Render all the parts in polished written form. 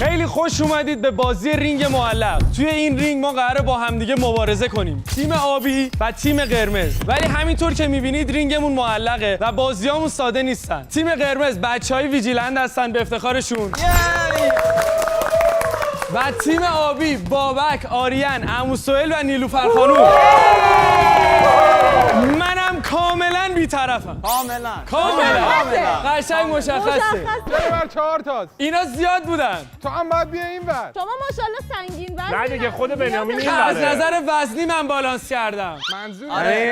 خیلی خوش اومدید به بازی رینگ معلق. توی این رینگ ما قراره با همدیگه مبارزه کنیم، تیم آبی و تیم قرمز. ولی همینطور که میبینید رینگمون معلقه و بازیامون ساده نیستن. تیم قرمز بچهای ویجیلند هستن به افتخارشون. و تیم آبی بابک، آریان، عمو سهیل و نیلوفر خانوم. منم کاملا بی‌طرفم. کاملا. قشنگ مشخصه. بر 4 تاست. اینا زیاد بودن. تو هم باید بیا این ور. شما ماشاءالله سنگین وزنی. نه دیگه خود بنیامین این از بره. نظر وزنی من بالانس کردم. منظور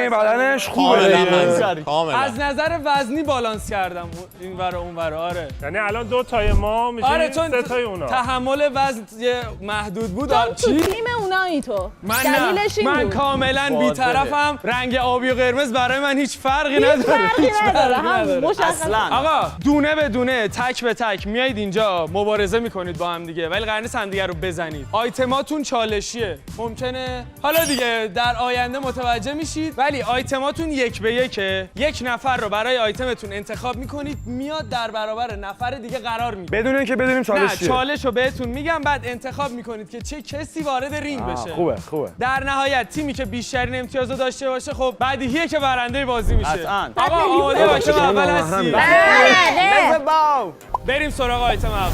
بدنش خوبه. از نظر وزنی بالانس کردم این ور و اون ور. آره. یعنی الان 2 تای ما میشه آره 3 تای اونا. تحمل وزن محدود بود. تو تیم اونایی تو. من دلیلش این من بود. کاملا بی‌طرفم. رنگ آبی و قرمز برای من هیچ فرقی نداره. هیچ فرقی نداره. آقا دونه به دونه تک به تک میایید اینجا مبارزه میکنید با هم دیگه، ولی قرار نیست هم دیگه رو بزنید. آیتماتون چالشیه. ممکنه حالا دیگه در آینده متوجه میشید، ولی آیتماتون 1 به 1. یک نفر رو برای آیتمتون انتخاب میکنید، میاد در برابر نفر دیگه قرار میگیره. بدون اینکه بدونیم چالش نه چیه. چالش رو بهتون میگم، بعد انتخاب میکنید که چه کسی وارد رینگ بشه. خوبه. در نهایت تیمی که بیشترین امتیاز رو داشته باشه خب بدیهیه که برنده بازی میشه. آقا آماده آیتم اول هستی؟ بریم سراغ آیتم اول.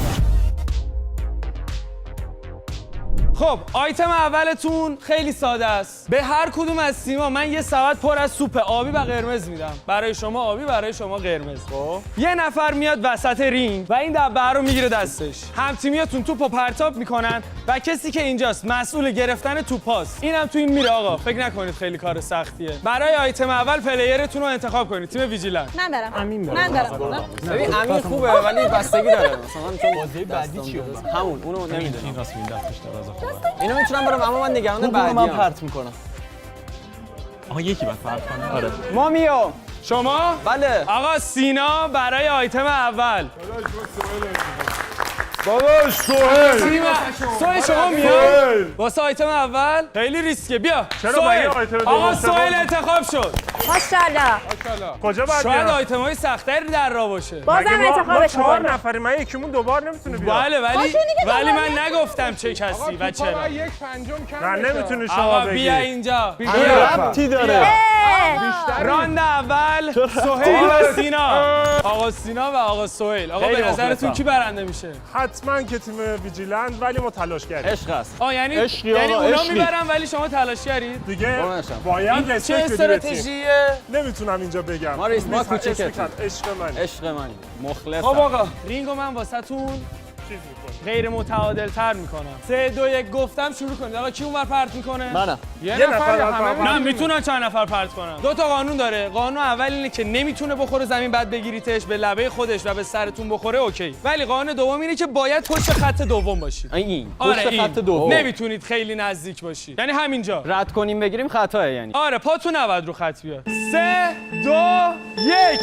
خب آیتم اولتون خیلی ساده است. به هر کدوم از تیم‌ها من یه سبد پر از سوپ آبی و قرمز میدم. برای شما آبی، برای شما قرمز. یه نفر میاد وسط رینگ و این دبه رو میگیره دستش. هم تیمیاتون توپو پرتاب میکنن و کسی که اینجاست مسئول گرفتن توپاست. اینم تو این میره آقا. فکر نکنید خیلی کار سختیه. برای آیتم اول پلیرتون رو انتخاب کنید. تیم ویجیلند. من برم. ببین امین خوبه ولی بستگی داره. مثلا چون بازی بعدی چیه؟ همون اونو نمیدونم. اینو میتونم برم اما من نگران بعدی من پرت میکنم. آها یکی بعد فرق کنه. آره. مامیو شما؟ بله. آقا سینا برای آیتم اول. داداش سهیل. سهیل شما میاد؟ واسه آیتم اول خیلی ریسکه. بیا سهیل. آقا سهیل انتخاب شد. ماشاءالله. کجا باید شاید بیام؟ آیتمای سخت‌تری در راه باشه. بازم ما انتخابش 4 کنم. نفری، من یکیمون دوبار نمیتونه بیاد. بله ولی دیگه من نگفتم چه کسی و چرا. 1/5 کم نه بشه. نمیتونی شما آقا بگی. بیا اینجا. ربطی داره. راند اول سهیل و سینا. آقا سینا و آقا سهیل. آقا به نظرتون کی برنده میشه؟ حتما که تیم ویجیلند، ولی ما تلاش کردیم. عشق است. یعنی عشقی آقا، اونا عشقی. میبرن ولی شما تلاش کردید؟ دیگه قربونشم. باید چه رسپکت بدی به تیم. استراتژیه؟ نمیتونم اینجا بگم. ما ریسک ما عشق کوچیکتیم. من. عشق من مخلصم. خب آقا رینگو من واسهتون چیز می‌کنی. غیر متعادل تر میکنم. 3 2 1 گفتم شروع کنید. آقا کی اونور پرت میکنه؟ منم. یه نفر یا باید همه؟ پرت نه میتونن چند نفر پرت کنن. 2 تا قانون داره. قانون اول اینه که نمیتونه بخوره زمین بعد بگیریتش، به لبه خودش و به سرتون بخوره اوکی. ولی قانون دوم اینه که باید پشت خط دوم باشید. این آره پشت خط دوم. نمیتونید خیلی نزدیک باشید. یعنی همینجا. رد کنیم بگیریم خطاه یعنی. آره پاتون نباید رو خط بیاد. 3 2 1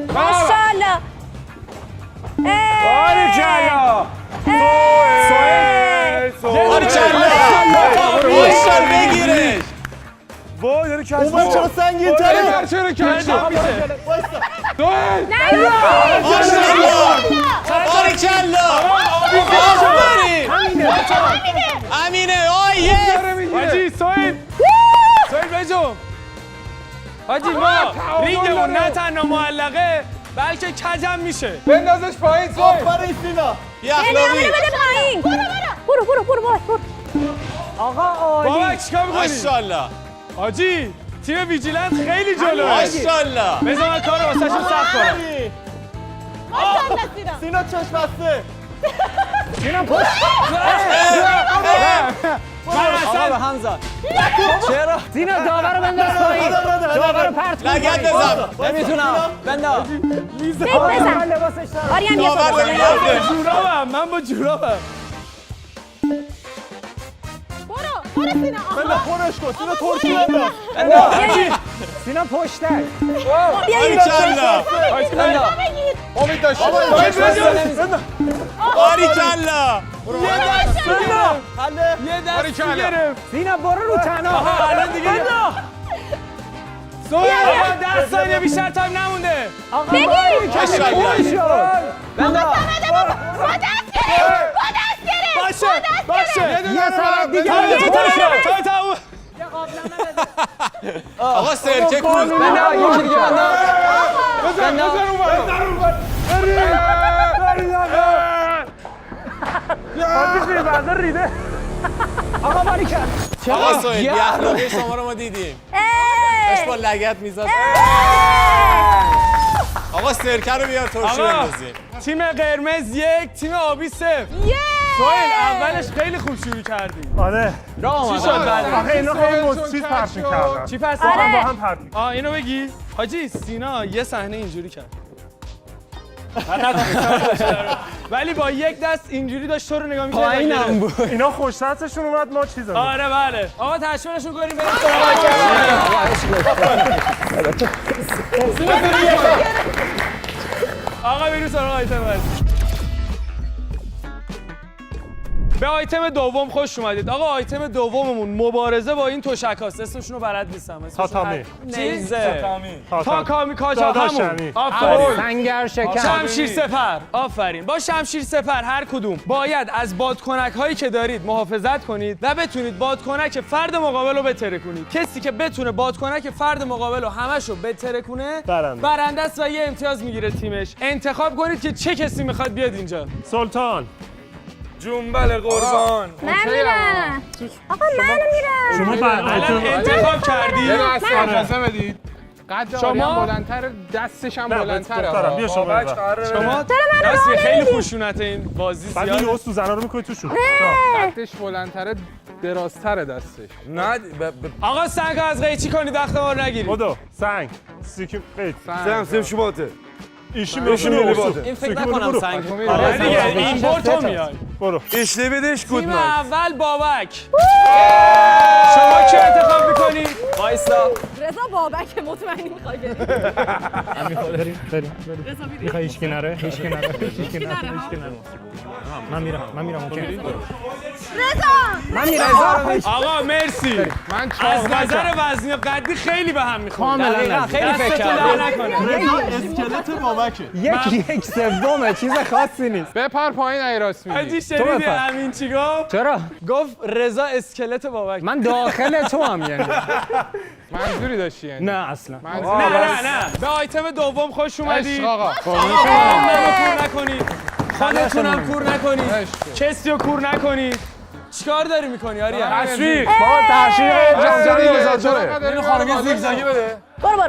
ماشاءالله. باریکلا. بگیرش. وای داره کج. اون چرا سنگین تره؟ چرا کم شد؟ امینه آیه. حاجی سوید بجو. حاجی ما رینگمون نه تنها معلقه بلکه کجم میشه. بندازش پایین سوید. بده پایین. برو. بابا چیکار می‌کنی؟ ماشاءالله. حاجی تیم ویجیلند خیلی جلوه. ماشاءالله. بذار من کارو واسهشون سخت کنم. ماشاءالله سینا. سینا چشم بسته. من آقا به اصلا هم زد. چرا؟ سینا داور رو بنداز پایین. داور رو پرت کن. لگد بزن. نمیتونم. بنداز. بزن. آریان بیا تو. جورابم من با جورابم. برو سینا. بنداز خورش کن. سینا ترکی بنداز. بنداز. سینا پشته. باریکلا. بنداز. امید داشت. باریکلا. یه دست گرفت. سینا برو رو تنها. الان دیگه آقا 10 ثانیه بیشتر تایم نمونده. بگیر. ماشاءالله. بنداز. ساعت دیگه آقا سرکه کوز نه یکی دیگه آقا باری کرد آقا سوهل بی اخلاقی شما رو ما دیدیم اش با لگت میزد آقا سرکه رو بیار ترشی بندازیم تیم قرمز 1 تیم آبی 0 سوهل اولش خیلی خوب شروع کردی آره چی شد بعد آخه اینا خیلی چیز پرت می‌کردن چی پس با هم پرت می‌کردن اینو بگی حاجی سینا یه صحنه اینجوری کرد ولی با یک دست اینجوری داشت تو رو نگاه می‌کرد پایینم بود اینا خوش‌طبعشون اومد ما چیزا آره بله آقا تشویقشون کنیم بریم آقا بریم سراغ آیتم بعدی به آیتم دوم خوش اومدید آقا آیتم دوممون مبارزه با این تشک‌هاست اسمشون رو بلد نیستم تاتامی چیزه تاتامی تاکامی کاچا همون داداشمی. آفرین سنگر شکن شمشیر سپر آفرین با شمشیر سپر هر کدوم باید از بادکنک هایی که دارید محافظت کنید و بتونید بادکنک فرد مقابل رو بتره کنید کسی که بتونه بادکنک فرد مقابل رو همش رو بتره کنه برنده است و یه امتیاز میگیره تیمش انتخاب کنید که چه کسی میخواد بیاد اینجا سلطان جنبل قربان من میرم آقا من میرم شما بعد الان انتخاب کردی اجازه بدید قد آریان بلندتر دستش هم بلندتره دخترم بیا شما ببر. شما راست خیلی خوشونت این بازی بعد زیاد این تو زنا رو می‌کنی توشون قدش بلندتره درازتره دستش نه آقا سنگ از قیچی کنید وقت ما رو نگیرید بدو سنگ سیکیم قیت سم سم شباته ایشی میشونی این فکر نکنم سنگ آره دیگه این بار تو میای برو اشلی بدش تیم اول بابک شما کی انتخاب میکنی؟ وایسا رضا بابک مطمئنی میخوای بریم میخوای هیچ کناره هیچ کناره من میرم اوکی رضا آقا مرسی من از نظر وزنی و قدی خیلی به هم میخوره کاملا خیلی فکر کردم یک سومه چیز خاصی نیست بپر پایین ای راست میگی حاجی شنیدی بفهم. امین چی گفت؟ چرا گفت رضا اسکلت بابک من داخل تو هم یعنی منظوری داشتی یعنی نه اصلا نه به آیتم دوم خوش اومدی عشق آقا کور نکنید خودتونم کور نکنید عشق. کسی رو کور نکنید چیکار داری میکنی آریا؟ تشویق با تشویق اینو خانمی زیگزاگی بده برو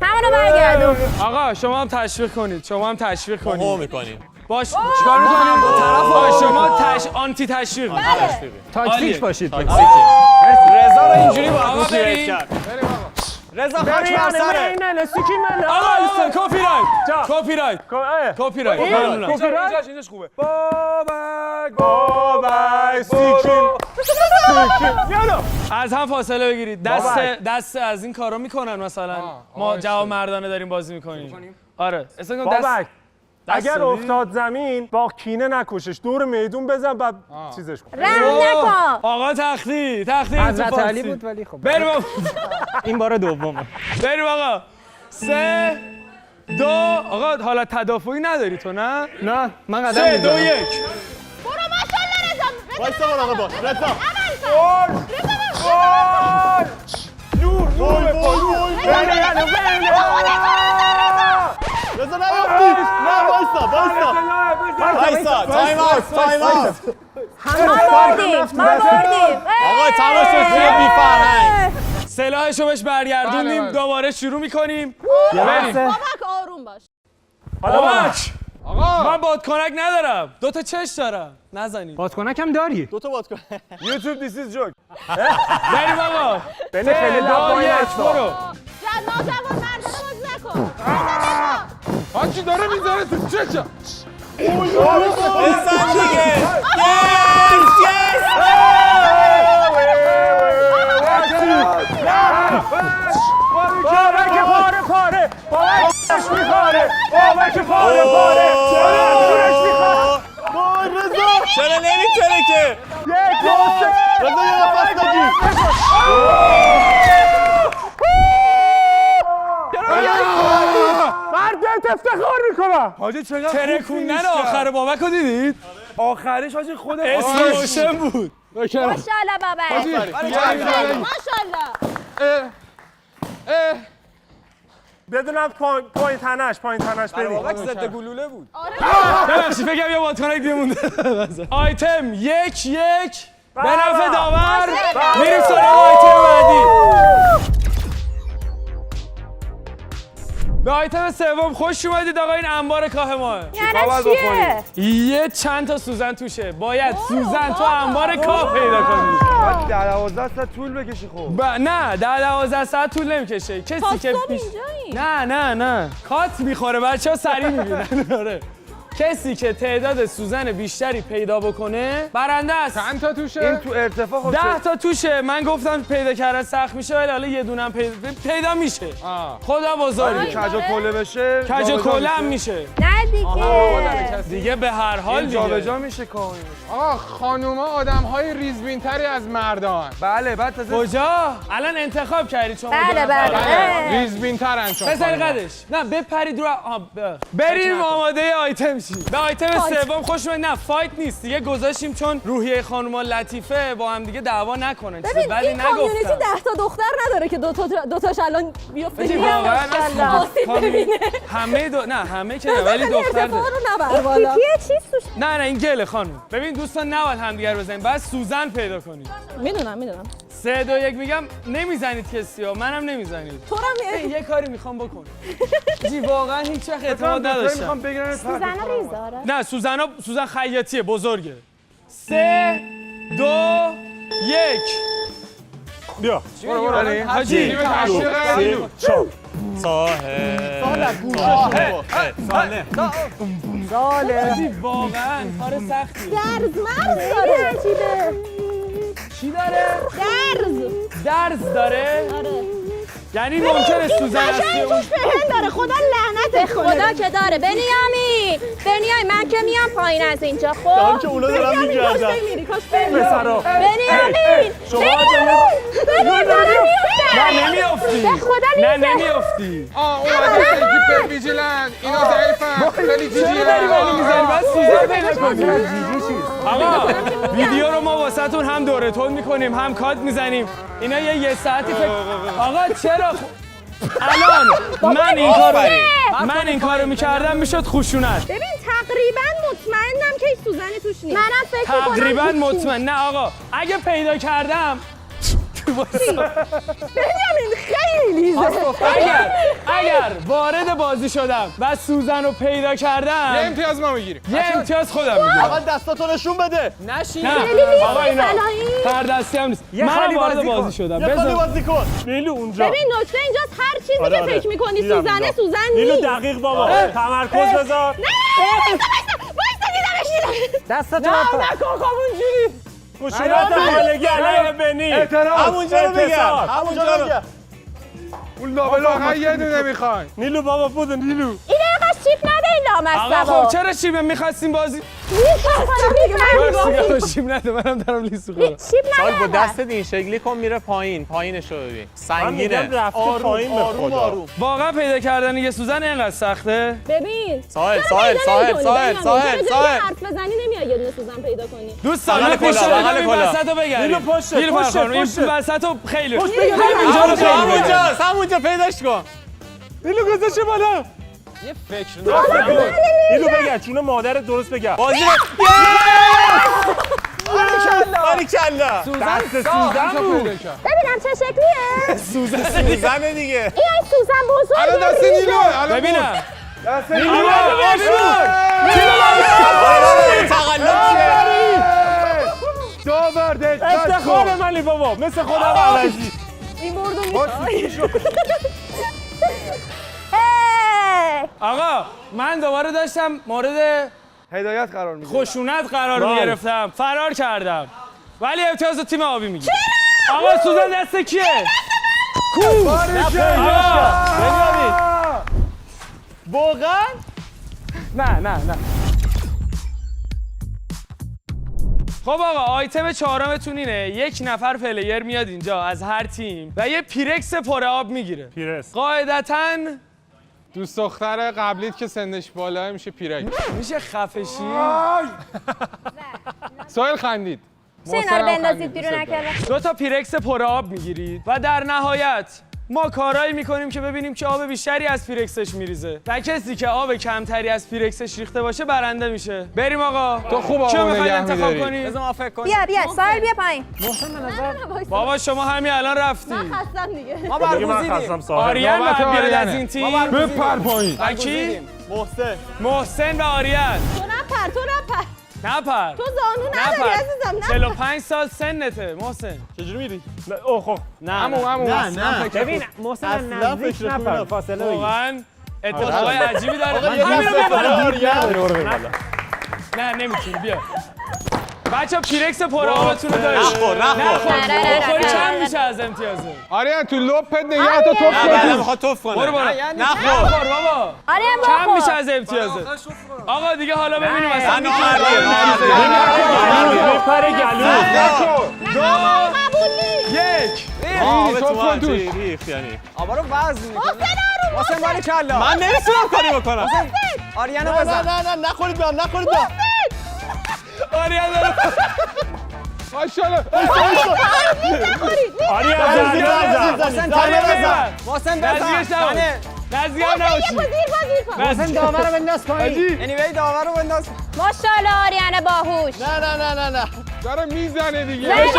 همونو برگردون آقا شما هم تشویق کنید هو می‌کنیم باش چیکار میکنیم دو طرف باش شما آنتی تشویق تاکتیک باشید رضا رو اینجوری با آقا هم بریم کرد رضا خاک بر سره آقا کپی رایت ممنونم اینجاش خوبه بابک سیکیم از هم فاصله بگیرید دست از این کارا میکنن مثلا ما جواب مردانه داریم بازی میکنیم آره اصلا بابک اگر دادی؟ افتاد زمین با کینه نکشش دور میدون بزن بعد چیزش کن رحم نکن آقا تختی حضرت علی بود ولی خب بریم این بار دومه بریم آقا 3 2 آقا حالت تدافعی نداری تو نه نه من قدم 3 2 1 برو ماشاءالله رضا وایسا مراقب باش رضا رضا نیافتی نه وایسا تایم اوت ما بردیم آقا تماشاچی بی فرهنگ سلاحشو بهش برگردوندیم بله. دوباره شروع میکنیم بابک آروم باش بابک آقا من بادکنک ندارم 2 تا چش دارم نزنید بادکنک هم داری دو تا باد کن یوتیوب دیس ایز جوک بریم آقا بنی خیلی لبایی برو جد ناجوان مردانه بازی نکن حاجی داره میذاره تو چه بزن دیگه بابک پاره پاره بابکش میخواره بابک پاره پاره چرا نمیتونه که یک دو سه رضا یه نفس بگیر مرد افتخار میکنم حاجی چقدر ترکوندن آخر بابک رو دیدید؟ آخریش حاجی خود اسم روشن بود. ماشاءالله بابا ماشاءالله بدونم پایین تنش بریم بابک ضد گلوله بود. ببخشید فکرم یه باتونک دیگه مونده. آیتم 1 به نفع داور. میریم سراغ آیتم بعدی. به آیتم سوم خوش اومدید آقا. این انبار کاه ماه. یعنی چیه؟ یه چند تا سوزن توشه. باید سوزن تو انبار کاه پیدا کنی. 12 ساعت طول بکشی خب. نه 12 ساعت طول نمیکشه. کسی که پیش نه کات میخوره بچه‌ها سریع میبینن. آره. کسی که تعداد سوزن بیشتری پیدا بکنه برنده است. چند تا توشه؟ این تو ارتفاع خب 10 تا توشه. من گفتم پیدا کردن سخت میشه ولی حالا یه دونم پیدا میشه. خدا بزرگه. کج و کله بشه کج و کله هم میشه. نه دیگه به هر حال دیگه جابجا میشه کاهی. آقا خانوما آدم‌های ریزبین‌تری از مردان. بله بعد تازه کجا؟ الان انتخاب کردی شما. بله ریزبین‌ترن چون بذاری خانوما. قدش. نه بپرید رو بریم آماده آیتم شی. به آیتم سوم خوش اومدید. نه فایت نیست دیگه گذاشتیم چون روحیه خانوما لطیفه با هم دیگه دعوا نکنن. چیز ببین بدی این کامیونیتی نگفتم. 10 تا دختر نداره که دوتاش الان بیفته ببین، میان واقعا ببینه نه همه که نه ولی دختر اتفاق داره. رو نبر بالا چیز توش نه این گله خانم. ببین دوستان نباید همدیگر بزنید. بعد سوزن پیدا کنید. میدونم 3 2 1 میگم نمیزنید کسی ها. منم نمیزنید. تو هم یه کاری میخوام بکنم. جی واقعا هیچ وقت اعتماد نداشتم. میخوام بگیرن زن ریزاره نه سوزن خیاطیه بزرگه. 3 2 1 بیا برو. حاجی حاجی واقعا کار سختیه. مرز داره عجیبه چی داره؟ درز داره؟ آره یعنی ممکنه سوزن اصلی اون پهن داره خدا لعنتش کنه خدا که داره بنیامین من که میام پایین از اینجا خب که اونا دارن میگردن کاش بنیامین نه نمیافتی. نه نمیافتی. اون واسه هیپر ویجیلنت اینا ضعیفن خیلی چرا داری جیجیه. منو میزنی؟ بس سوزن پیدا کنی. آقا ویدیو رو ما واسهتون هم دوره تون میکنیم هم کات میزنیم. اینا یه ساعتی فکر. آقا چرا الان من این کارو میکردم میشد خشونت. ببین تقریبا مطمئنم که هیچ سوزنی توش نیست منم فکر می‌کنم تقریبا مطمئن. نه آقا اگه پیدا کردم بنیامین خیلی اگر وارد بازی شدم و سوزن رو پیدا یه کردم امتیاز ما میگیریم. یه امتیاز خودم میگیرم. اول دستاتو نشون بده. نه نیست آقا اینا فلایی. هر دستی هم نیست. من خالی وارد بازی بازی کن. شدم. یه خالی بذار بازی کن نیلو اونجا ببین نکته اینجاست هر چیزی آره، که آره. فکر می‌کنی دیدم، سوزنه دیدم. سوزن نیلو نیست دقیق بابا تمرکز بذار دستتو نکن اونجوری. خشونت حالگی علیه بنی همونجا رو بگم. همونجا رو بگم. اون فقط یه دونه میخواین. نیلو بابا بودو نیلو این اینقدر چیپ نده این آقا لامصبا خب چرا چی می‌خواستیم بازی؟ چیپ نده منم دارم لیسو خورم. چیپ سال با نده دستت این شکلی کن میره پایینش رو ببین من سنگینه. میگم رفته پایین به خدا واقعا پیدا کردن یه سوزن اینقدر سخته؟ ببین ساحل چرا ساحل حرف بزنی نمیاد یه دونه سوزن پیدا کنی دوستان بغل من پیش کلا، دارم بغل این کلا. وسط رو بگردیم. نیلو پشته، نیلو پشته، خانم، این پشته. وسط رو خیلی اینجا رو همونجا پیداش کن. نیلو گذاشته بالا یه فکر نیلو بگرد چون مادرت درست بگرد بازی باریکلا. دست سوزن بود ببینم چه شکلیه سوزنه دیگه. این سوزن الان بزرگه دست نیلو الان ببینم دست نیلو نیلو تقلب چیه؟ داور دقت افتخار منی بابا مثل خودم علجی این بردو باز میخوای شد آقا من دوباره داشتم مورد هدایت قرار میگیره خشونت قرار بله. میگرفتم فرار کردم ولی امتیاز رو تیم آبی میگیره. آقا سوزن دست کیه؟ واقعا نه خب آقا آیتم چهارمتون اینه. یک نفر پلیر میاد اینجا از هر تیم و یه پیرکس پر آب میگیره. پیرس قاعدتاً دوست دختر قبلیت که سنش بالاه میشه پیرک. میشه خفشی؟ سوال خندید. چه اینا رو بندازید بیرون نکرده؟ 2 تا پیرکس پر آب میگیرید و در نهایت ما کارایی میکنیم که ببینیم که آب بیشتری از پیرکسش میریزه و کسی که آب کمتری از پیرکسش ریخته باشه برنده میشه. بریم آقا. تو خوب چه آب میخواید نگه انتخاب می‌داری. کنید؟ بذار ما فکر کنیم. بیا سایل بیا پایین. بابا شما همین الان رفتی. خستم دیگه. ما دیگه من برگزیدیم. خستم صاحب. آریان نوبت باید بیاد آریانه. از این تیم. بپر پایین. و کی؟ محسن. محسن و آریان. تو نپر. نپر. تو زانو نداری عزیزم. نپر. 45 سال سنته محسن. چجوری میری؟ اوه خب. نه نه ببین محسن اصلا نزدیک فکر نپر نکنم. فاصله بگیر. واقعا اتفاقای عجیبی داره. آقا یه همین رو دست بیا بالا. آریان. نه نمیتونی بیا. بچه پیرکس پر آبتون رو دارید. نخور. بخوری چند میشه از امتیازه؟ آریان تو لپت نگه تو توف نه بعد کن. میخواد توف کنه. برو نخور. نخور بابا. آریان چند بخور. میشه از امتیازه؟ آقا دیگه حالا ببینیم اصلا نه بپره گلو. قبول نیست. 1 آب توف تو کن توش. ریخ یعنی. آبا رو وزن میکنه. محسن آروم. محسن باری کلا. من نمیتونم کاری بکنم. آریانو نه بزن. نه نه نخورید بهم نخورید بهم. آریان داره. ماشاءالله. آریان محسن آریان تنه بزن. بزن. محسن بزن. نزدیکش نباش. تنه. نزدیک هم نباشی. زیر کن. محسن داور رو بنداز پایین. anyway داور رو بنداز. ماشاءالله آریان باهوش. نه. داره میزنه دیگه. مگه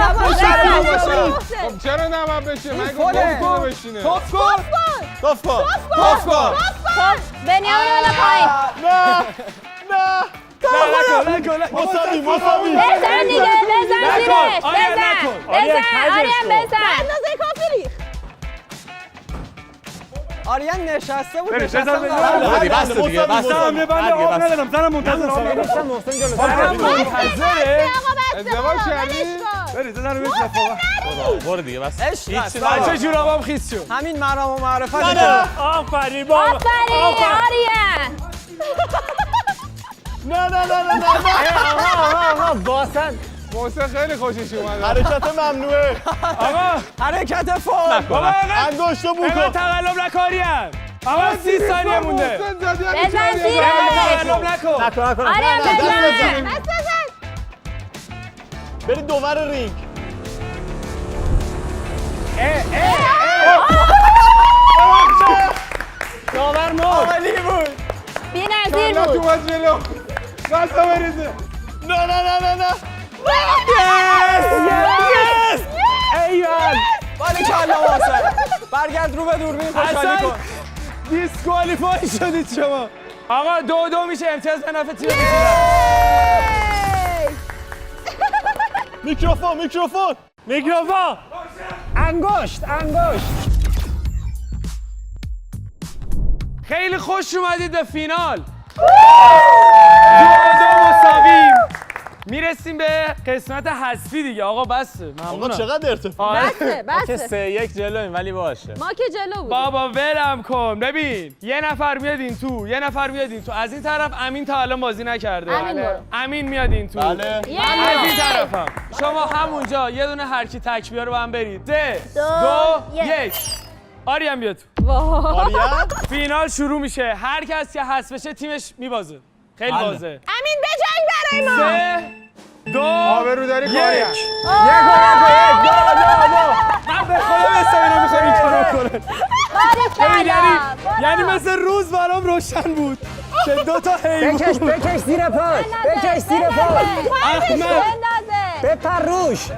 نباید شرم باشه. خب چرا نباید بشه؟ من فوله. گفتم بشینه. توف کن. توف کن. خب بنیامین بده پایین. مساوی. بزن دیگه بزن زیرش. آریان بزن. نکن. آریان بزن. اندازه کافی ریخت. آریان نشسته بود. بزن. بس دیگه بس. بنده آب ندارم. زنم منتظر آب ندارم. محسن جلو. منتظره. ازدواج کردی؟ برید زن رو بزن. برو دیگه بس. عشق. بچه جورابام خیس شد. همین مرام و معرفت. آفرین بابا. آفرین آریان. آقا باسن. محسن خیلی خوشش اومده. حرکت ممنوعه. آقا حرکت فوق. بابا انگشت بو اینقدر کن. تقلب نکاریم. آقا 30 ثانیه مونده. محسن زد یعنی بزن چند زیرش. یه تقلب نکن. آریان بزن. بس بزن. برید دوور رینگ. داور مرد. عالی بود. بی نظیر کلا تو بود. باید جلو. بسته بریزه. نه. ایوان. باری کلا محسن. برگرد رو به دوربین خوشحالی اصلا کن. دیسکوالیفای شدید شما. آقا 2-2 میشه امتیاز به نفع تیم میگیرم. میکروفون. انگشت. خیلی خوش اومدید به فینال. 2-2 مساویم. میرسیم به قسمت حذفی دیگه. آقا بسه. آقا ممنونم. چقدر ارتفاع. آره. که 3-1 جلویم ولی باشه. ما که جلو بود. بابا ولم کن. ببین یه نفر میاد این تو، یه نفر میاد این تو. از این طرف امین تا الان بازی نکرده. امین برو. امین میاد این تو. بله. از این طرفم. شما همونجا یه دونه هر کی تک بیاره با هم برید. 3 2 1 آریان بیا تو. آریان. فینال شروع میشه. هر کس که حذف بشه تیمش میبازه. خیلی بازه. امین بجنگ برای ما. 3 2 آبرو داری کاریم. 1 من به خدا مثل اینا میخوام این کارو کنن. یعنی مثل روز برام روشن بود که 2 تا حیوان بکش زیر پاش. بکش زیر پاش. بندازه. بپر روش.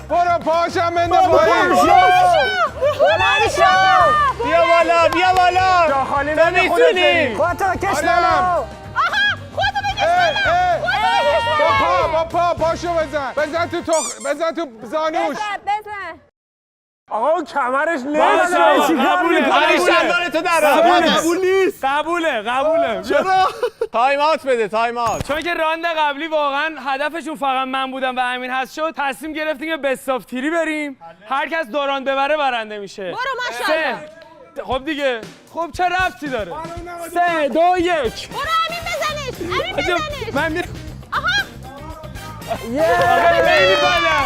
برو پاشم بنده پایین. بیا بالا. خالی تو میتونی. خودتو کش آریان. بالا. با پا پاشو بزن. بزن تو زانوش. بزن. آقا اون کمرش باشه نمیشه. آقا، قبوله علی شلوار تو در. قبول نیست. قبوله. چرا؟ تایم اوت بده تایم اوت. چون که راند قبلی واقعا هدفشون فقط من بودم و امین هست شد. تصمیم گرفتیم که بست آف تیری بریم. هر کس دوران ببره برنده میشه. برو ماشاءالله. خب دیگه. خب چه ربطی داره؟ 3 2 1 برو امین بزنش. امین بزنش. من میرم. خیلی بده.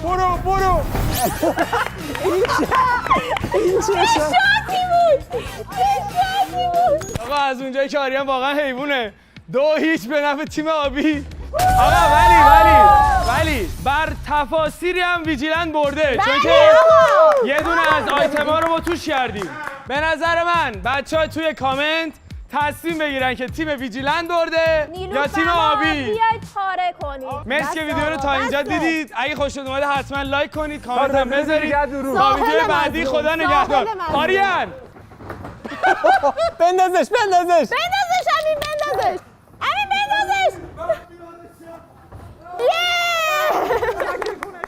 برو. آقا از اونجایی که آریان واقعا حیوونه. 2-0 به نفع تیم آبی. آقا ولی بر تفاسیری هم ویجیلند برده چون که یه دونه از آیتما رو ما توش کردیم. به نظر من بچه‌ها توی کامنت تصمیم بگیرن که تیم ویجیلند برده یا تیم آبی. بیاید پاره کنید. مرسی که ویدیو رو تا اینجا دیدید. اگه خوشتون اومده حتما لایک کنید، کامنت هم بذارید. تا ویدیو بعدی خدا نگهدار. آریان بندازش بندازش همین بندازش.